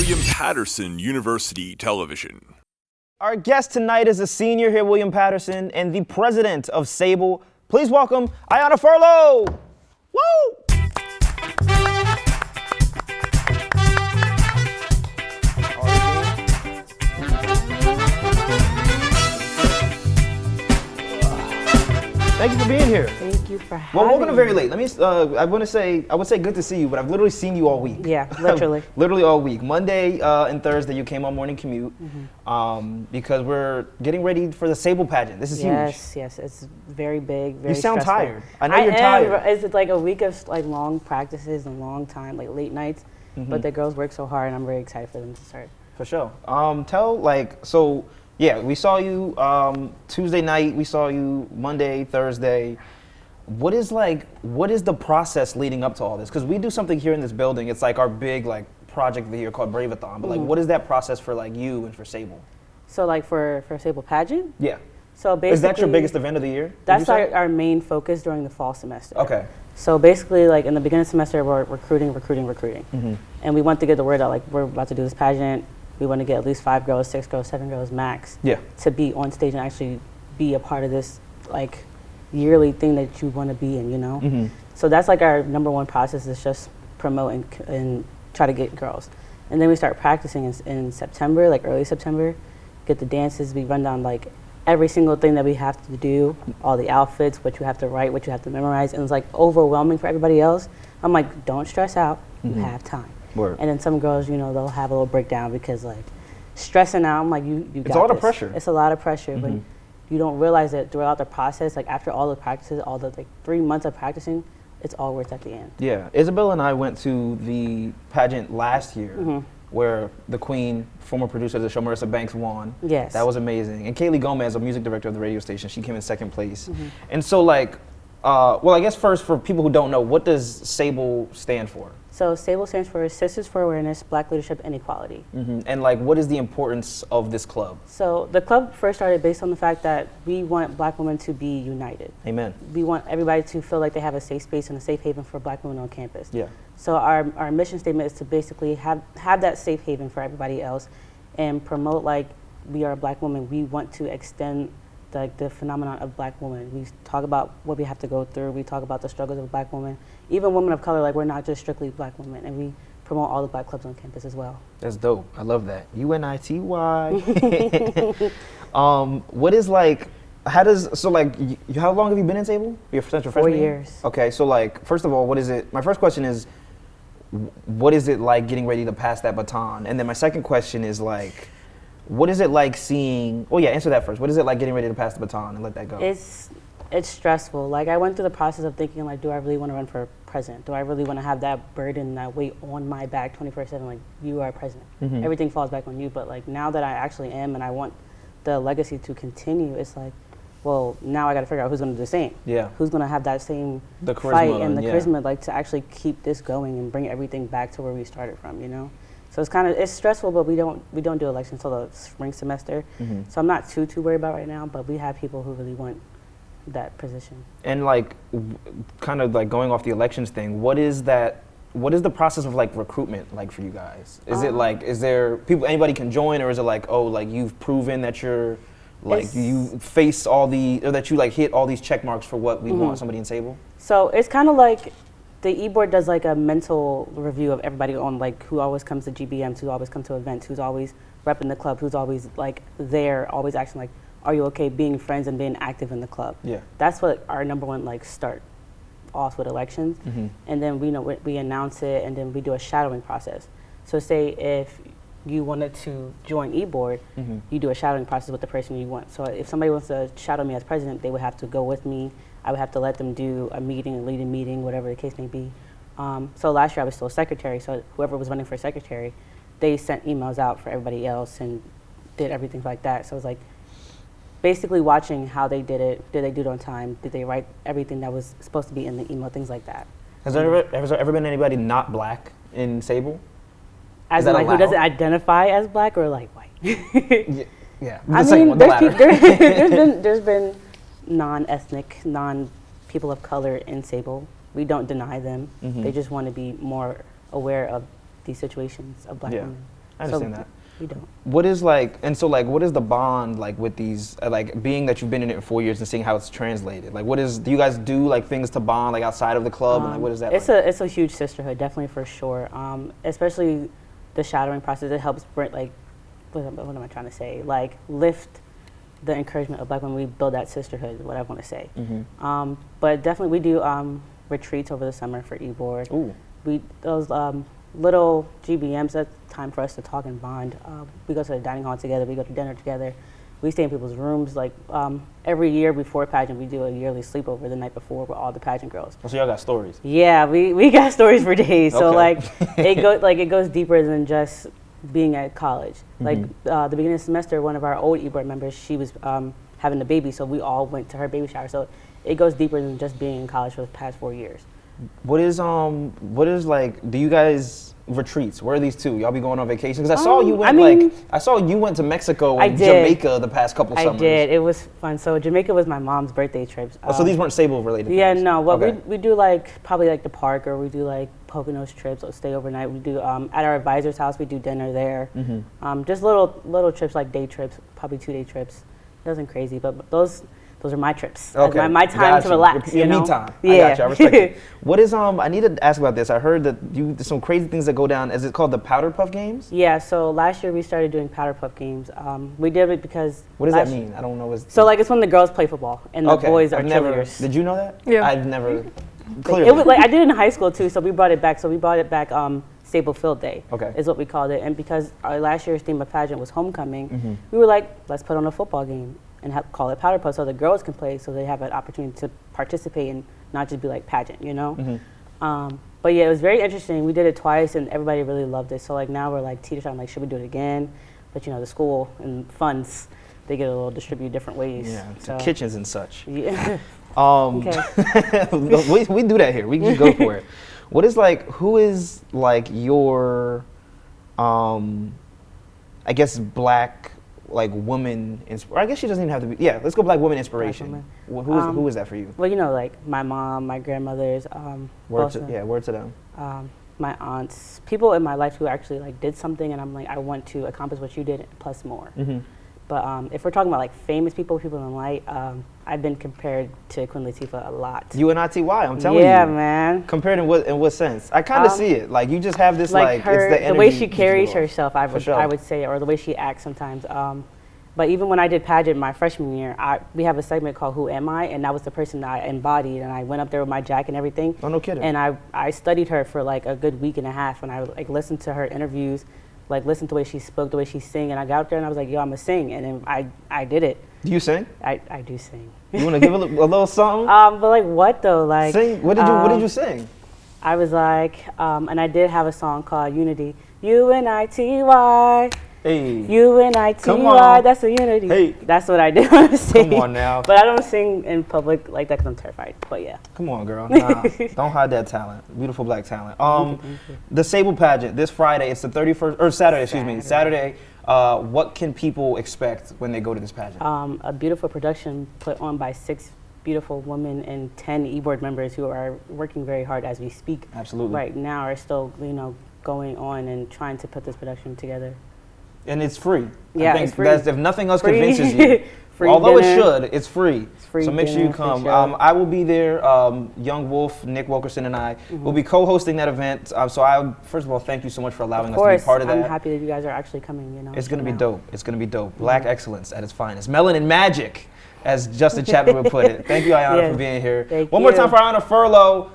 William Patterson University Television. Our guest tonight is a senior here, William Patterson, and the president of SABLE. Please welcome Ayanna Furlow. Woo! Thank you for being here. Thank you for having me. Well, welcome to Very Late. Let me. I would say good to see you, but I've literally seen you all week. Yeah, literally. Literally all week. Monday and Thursday, you came on Morning Commute because we're getting ready for the SABLE Pageant. This is huge. Yes, it's very big, very You sound stressful. tired. I know you're tired. It's like a week of like long practices and long time, like late nights. But the girls work so hard, and I'm very excited for them to start. For sure. Yeah, we saw you Tuesday night. We saw you Monday, Thursday. What is the process leading up to all this? Because we do something here in this building. It's like our big project of the year called Brave-a-thon. But what is that process for you and for SABLE? So for SABLE Pageant? Yeah. So basically, is that your biggest event of the year? That's our main focus during the fall semester. Okay. So basically, in the beginning of the semester, we're recruiting. And we want to get the word out, we're about to do this pageant. We want to get at least 5 girls, 6 girls, 7 girls max to be on stage and actually be a part of this yearly thing that you want to be in, you know? So that's our number one process is just promote and try to get girls. And then we start practicing in September, early September, get the dances, we run down every single thing that we have to do, all the outfits, what you have to write, what you have to memorize, and it's overwhelming for everybody else. I'm don't stress out, you have time. Word. And then some girls, they'll have a little breakdown because stressing out, I'm you got It's a lot of this. pressure. It's a lot of pressure, but you don't realize that throughout the process, after all the practices, all the 3 months of practicing, it's all worth at the end. Yeah, Isabel and I went to the pageant last year where the queen, former producer of the show, Marissa Banks, won. Yes. That was amazing. And Kaylee Gomez, a music director of the radio station, she came in second place. And so I guess first for people who don't know, what does SABLE stand for? So SABLE stands for Sisters for Awareness, Black Leadership, and Equality. And what is the importance of this club? So the club first started based on the fact that we want Black women to be united. Amen. We want everybody to feel like they have a safe space and a safe haven for Black women on campus. Yeah. So our mission statement is to basically have that safe haven for everybody else and promote we are Black women. We want to extend the phenomenon of Black women. We talk about what we have to go through. We talk about the struggles of Black women. Even women of color, we're not just strictly Black women, and we promote all the Black clubs on campus as well. That's dope. I love that. UNITY. What is how long have you been in SABLE? Your freshman 4 year? years. Okay, so first of all, what is it? My first question is, what is it like getting ready to pass that baton? And then my second question is what is it like seeing? Oh yeah, answer that first. What is it like getting ready to pass the baton and let that go? It's stressful. I went through the process of thinking do I really want to run for president? Do I really want to have that burden, that weight on my back 24/7? You are president. Everything falls back on you. But now that I actually am and I want the legacy to continue, it's well, now I got to figure out who's going to do the same. Yeah. Who's going to have that same charisma fight and the charisma to actually keep this going and bring everything back to where we started from, So it's stressful, but we don't do elections until the spring semester. So I'm not too worried about right now, but we have people who really want that position. And going off the elections thing, what is the process of recruitment for you guys? Is it is there people, anybody can join, or is it you've proven that you're you face all or that you hit all these check marks for what we want somebody in SABLE? So it's kind of the e-board does a mental review of everybody on who always comes to GBMs, who always come to events, who's always repping the club, who's always there, always acting are you okay being friends and being active in the club? Yeah. That's what our number one start off with elections. And then we announce it, and then we do a shadowing process. So say if you wanted to join e-board, you do a shadowing process with the person you want. So if somebody wants to shadow me as president, they would have to go with me. I would have to let them do a meeting, lead a meeting, whatever the case may be. So last year I was still secretary, so whoever was running for secretary, they sent emails out for everybody else and did everything like that. So it was basically watching how they did it. Did they do it on time? Did they write everything that was supposed to be in the email, things like that. Has there ever been anybody not Black in SABLE? As in, who doesn't identify as Black or white? Yeah. I mean, there's been non-ethnic, non-people of color in SABLE. We don't deny them. They just want to be more aware of these situations of Black women. I understand that. We don't. What is like, and so like, what is the bond like with these, like being that you've been in it for 4 years and seeing how it's translated? Like, do you guys do like things to bond like outside of the club? And like, what is that It's like? it's a huge sisterhood, definitely for sure. Especially the shadowing process. It helps bring like, what am I trying to say? Like lift the encouragement of Black women. We build that sisterhood. Is what I want to say. But definitely we do retreats over the summer for e-board. Ooh. Those little GBMs, that's time for us to talk and bond. We go to the dining hall together, we go to dinner together. We stay in people's rooms. Like every year before pageant, we do a yearly sleepover the night before with all the pageant girls. So y'all got stories. Yeah, we got stories for days. So Okay. it goes deeper than just being at college. Like the beginning of the semester, one of our old e-board members, she was having a baby, so we all went to her baby shower. So it goes deeper than just being in college for the past 4 years. What is like, do you guys retreats? Where are these two? Y'all be going on vacation? Because I saw you went I saw you went to Mexico and Jamaica the past couple summers. I did. It was fun. So Jamaica was my mom's birthday trips. So these weren't SABLE related? Yeah, things? no. Well, okay. we do like probably like the park, or we do like Poconos trips or stay overnight. We do at our advisor's house. We do dinner there. Just little trips, like day trips, probably 2-day trips. Nothing crazy, but those are my trips. Okay. Like my time to relax. Your you know? me time. Yeah. I got you. I respect it. What is I need to ask about this. I heard that there's some crazy things that go down. Is it called the Powder Puff Games? Yeah. So last year we started doing Powder Puff Games. We did it because. What does that mean? I don't know. So like it's when the girls play football and the boys are cheerleaders. Did you know that? Yeah. I've never. Clearly. It was like I did it in high school too. So we brought it back. So we brought it back. Stable Field Day is what we called it. And because our last year's theme of pageant was homecoming, we were like, let's put on a football game and call it Powder Puff so the girls can play, so they have an opportunity to participate and not just be like pageant, you know? But yeah, it was very interesting. We did it twice and everybody really loved it. So like now we're like teeter-tottering, like, should we do it again? But you know, the school and funds, they get a little distributed different ways. Yeah, so. kitchens and such. Yeah. we do that here. We can go for it. What is like, who is like your, I guess Black like woman, I guess she doesn't even have to be, let's go Black woman inspiration. Who is that for you? Well, you know, like my mom, my grandmothers, word to them. My aunts, people in my life who actually like did something and I'm like, I want to accomplish what you did plus more. But if we're talking about like famous people in light, I've been compared to Queen Latifah a lot. You and ITY, I'm telling you. Yeah, man. Compared in what sense? I kind of see it. Like you just have this like her, it's the energy. The way she carries herself, I sure. would say, or the way she acts sometimes. But even when I did pageant my freshman year, we have a segment called Who Am I? And that was the person that I embodied. And I went up there with my jacket and everything. Oh, no kidding. And I studied her for like a good week and a half. And I like listened to her interviews, like listened to the way she spoke, the way she sang. And I got up there and I was like, yo, I'm going to sing. And then I did it. Do you sing? I do sing. You want to give a little something? But like what though? Like sing. What did you sing? I was like, and I did have a song called Unity. UNITY. Hey. UNITY. That's a unity. Hey. That's what I did want to sing. Come on now. But I don't sing in public like that because I'm terrified. But yeah. Come on, girl. Nah, don't hide that talent. Beautiful Black talent. Thank you. The SABLE Pageant this Friday. It's the 31st or Saturday. Excuse me. Saturday. What can people expect when they go to this pageant? A beautiful production put on by 6 beautiful women and 10 e-board members who are working very hard as we speak. Absolutely. Right now are still going on and trying to put this production together. And it's free. Yeah, I think it's free. If nothing else Free. convinces you, Free although dinner. it should, it's free. It's free So make sure you dinner, come. free show. I will be there. Young Wolf, Nick Wilkerson, and I will be co-hosting that event. So I, first of all, thank you so much for allowing us to be part of that. I'm happy that you guys are actually coming. It's going to be dope. It's going to be dope. Black excellence at its finest. Melanin magic, as Justin Chapman would put it. Thank you, Ayanna, for being here. Thank One more you. time for Ayanna Furlow.